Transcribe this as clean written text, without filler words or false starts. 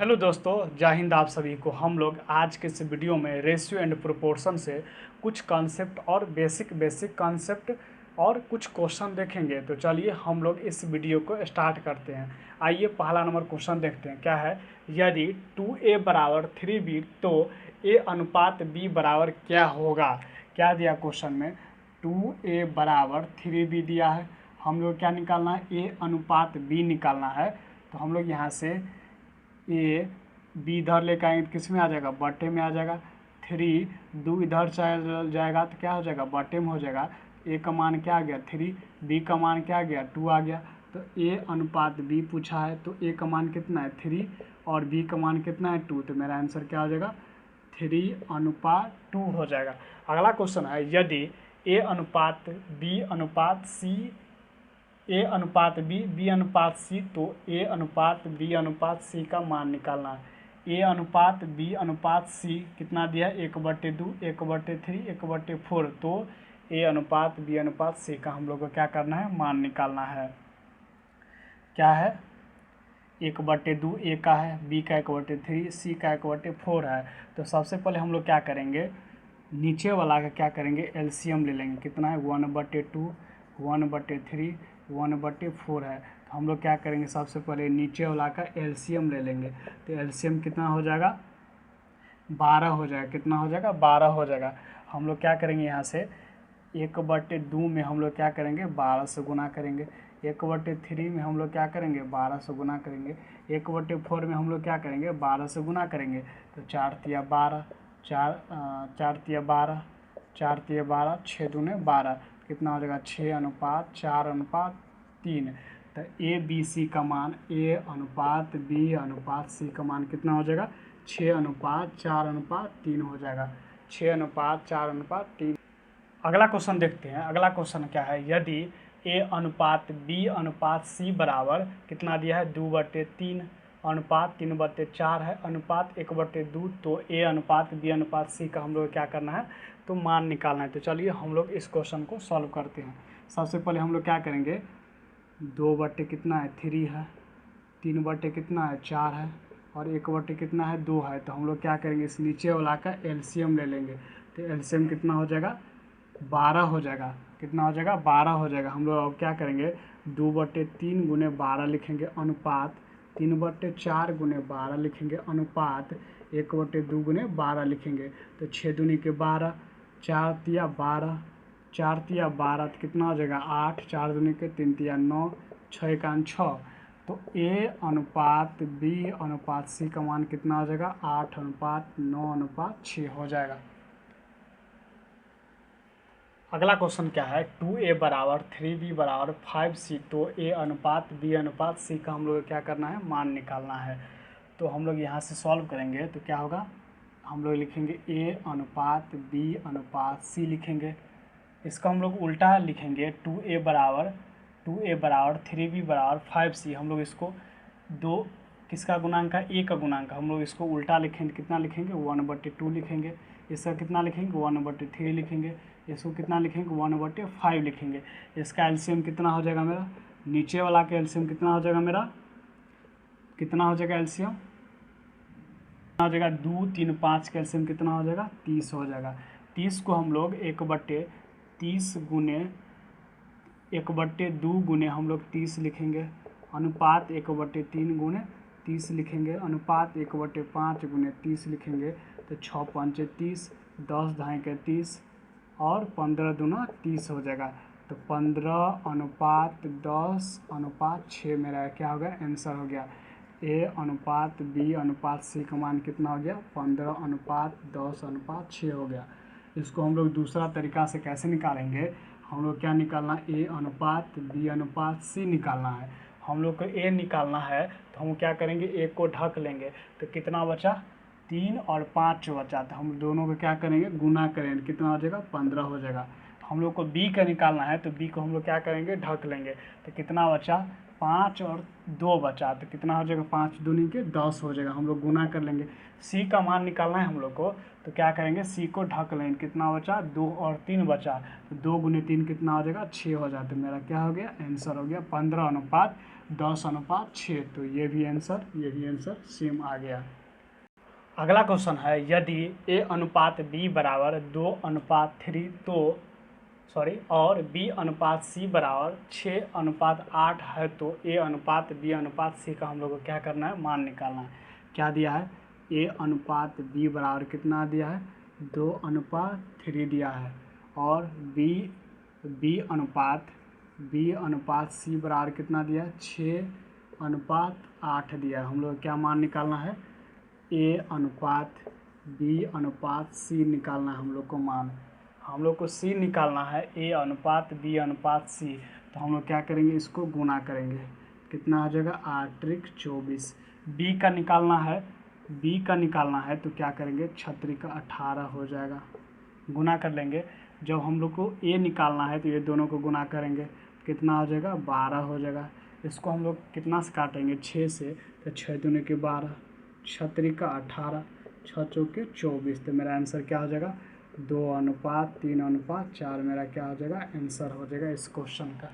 Hello दोस्तों, जय हिंद। आप सभी को हम लोग आज के इस वीडियो में रेशियो एंड प्रोपोर्शन से कुछ कॉन्सेप्ट और बेसिक कॉन्सेप्ट और कुछ क्वेश्चन देखेंगे। तो चलिए हम लोग इस वीडियो को स्टार्ट करते हैं। आइए पहला नंबर क्वेश्चन देखते हैं। क्या है? यदि 2a बराबर 3b तो a अनुपात b बराबर क्या होगा? क्या दिया क्वेश्चन में? 2a बराबर 3b दिया है। हम लोग क्या निकालना है? a अनुपात b निकालना है। तो हम लोग यहाँ से ए बी इधर लेकर आएंगे तो किस में आ जाएगा? बटे में आ जाएगा। 3 इधर चल जाएगा तो क्या हो जाएगा? बटे में हो जाएगा। ए का मान क्या आ गया? 3। बी का मान क्या आ गया? 2 आ गया। तो ए अनुपात बी पूछा है तो ए का मान कितना है? 3 और बी का मान कितना है? 2। तो मेरा आंसर क्या हो जाएगा? 3:2 हो जाएगा। अगला क्वेश्चन है, यदि ए अनुपात बी अनुपात सी ए अनुपात बी अनुपात सी तो ए अनुपात बी अनुपात सी का मान निकालना है। ए अनुपात बी अनुपात सी कितना दिया है? 1/2, 1/3, 1/4। तो ए अनुपात बी अनुपात सी का हम लोग को क्या करना है? मान निकालना है। क्या है? 1/2 ए का है, बी का 1/3, सी का 1/4 है। तो सबसे पहले हम लोग क्या करेंगे? नीचे वाला का क्या करेंगे? एलसीएम ले लेंगे। कितना है? 1/2, 1/3, 1/4 है। तो हम लोग क्या करेंगे? सबसे पहले नीचे वाला का एलसीएम ले लेंगे। तो एलसीएम कितना हो जाएगा? 12 हो जाएगा। कितना हो जाएगा? 12 हो जाएगा। हम लोग क्या करेंगे? यहाँ से 1/2 में हम लोग क्या करेंगे? 12 से गुना करेंगे। 1/3 में हम लोग क्या करेंगे? 12 से गुना करेंगे। 1/4 में हम लोग क्या करेंगे? 12 से गुना करेंगे। तो 4 तिया 12, 4 तिया 12, 4 तिया 12, 6 दूने 12। कितना हो जाएगा? 6:4:3। तो ए बी सी का मान, ए अनुपात बी अनुपात सी का मान कितना हो जाएगा? 6:4:3 हो जाएगा। 6:4:3। अगला क्वेश्चन देखते हैं। अगला क्वेश्चन क्या है? यदि ए अनुपात बी अनुपात सी बराबर कितना दिया है? 2/3 अनुपात 3/4 है, अनुपात 1/2। तो ए अनुपात बी अनुपात सी का हम लोग क्या करना है? तो मान निकालना है। तो चलिए हम लोग इस क्वेश्चन को सॉल्व करते हैं। सबसे पहले हम लोग क्या करेंगे? 2 कितना है? 3 है, 3 कितना है? 4 है, और 1 कितना है? 2 है। तो हम लोग क्या करेंगे? इस नीचे वाला का एलसीएम ले लेंगे। तो एलसीएम कितना हो जाएगा? 12 हो जाएगा। कितना हो जाएगा? 12 हो जाएगा। हम लोग अब क्या करेंगे? 2/3 गुने 12 लिखेंगे, अनुपात 3/4 गुने 12 लिखेंगे, अनुपात 1/2 गुने 12 लिखेंगे। तो 6 दूनी के 12, 4 तिया 12, 4 तिया 12 तो कितना हो जाएगा? 8, 4 दूनी के 3 तिया 9, 6 एकान 6। तो ए अनुपात बी अनुपात सी का मान कितना हो जाएगा? 8:9:6 हो जाएगा। अगला क्वेश्चन क्या है? 2a बराबर 3b बराबर 5c तो a अनुपात b अनुपात c का हम लोग क्या करना है? मान निकालना है। तो हम लोग यहाँ से सॉल्व करेंगे तो क्या होगा? हम लोग लिखेंगे a अनुपात b अनुपात c लिखेंगे। इसका हम लोग उल्टा लिखेंगे। 2a बराबर 3b बराबर 5c। हम लोग इसको दो किसका गुणांक है? a का गुणांक। हम लोग इसको उल्टा लिखेंगे। कितना लिखेंगे? 1/2 लिखेंगे। इसका कितना लिखेंगे? 1/3 लिखेंगे। इसको कितना लिखेंगे? 1/5 लिखेंगे। इसका एलसीएम कितना हो जाएगा मेरा? नीचे वाला का एलसीएम कितना हो जाएगा मेरा? कितना हो जाएगा एलसीएम? कितना हो जाएगा? 2, 3, 5 का एलसीएम कितना हो जाएगा? 30 हो जाएगा। 30 को हम लोग 1/30 गुने 1/2 गुने हम लोग 30 लिखेंगे, अनुपात 1/3 गुने 30 लिखेंगे, अनुपात 1/5 गुने 30 लिखेंगे। तो 6 पंचे 30, 10 ढाई के 30 और 15 दूना 30 हो जाएगा। तो 15:10:6 मेरा क्या हो गया? आंसर हो गया। ए अनुपात बी अनुपात सी का मान कितना हो गया? 15:10:6 हो गया। इसको हम लोग दूसरा तरीका से कैसे निकालेंगे? हम लोग क्या निकालना? ए अनुपात बी अनुपात सी निकालना है। हम लोग को ए निकालना है तो हम क्या करेंगे? ए को ढक लेंगे। तो कितना बचा? 3 और 5 बचा। तो हम दोनों को क्या करेंगे? गुना करेंगे। कितना हो जाएगा? 15 हो जाएगा। हम लोग को बी का निकालना है तो बी को हम लोग क्या करेंगे? ढक लेंगे। तो कितना बचा? 5 और 2 बचा। तो कितना हो जाएगा? 5 दूनी के 10 हो जाएगा। हम लोग गुना कर लेंगे। सी का मान निकालना है हम लोग को तो क्या करेंगे? सी को ढक लेंगे। कितना बचा? 2 और 3 बचा। तो 2 गुने 3 कितना हो जाएगा? 6 हो जाता है। मेरा क्या हो गया? आंसर हो गया 15:2 10:6। तो ये भी आंसर सेम आ गया। अगला क्वेश्चन है यदि A/B बराबर 2:3 और B/C बराबर 6:8 है तो A/B/C का हम लोग को क्या करना है, मान निकालना है। क्या दिया है, A/B बराबर कितना दिया है, 2:3 दिया है और B/C बराबर कितना दिया है, 6:8 दिया है। हम लोग क्या मान निकालना है, A/B/C निकालना है हम लोग को मान। हम लोग को C निकालना है, A/B/C। तो हम लोग क्या करेंगे, इसको गुना करेंगे, कितना हो जाएगा, 8×24। B का निकालना है तो क्या करेंगे, 6×18 हो जाएगा, गुना कर लेंगे। जब हम लोग को A निकालना है तो ये दोनों को गुना करेंगे, कितना हो जाएगा, 12 हो जाएगा। इसको हम लोग कितना से काटेंगे, 6 से, तो 6 दूनी के 12, 6×18, 6×4 = 24। तो मेरा आंसर क्या हो जाएगा, 2:3:4 मेरा क्या हो जाएगा, आंसर हो जाएगा इस क्वेश्चन का।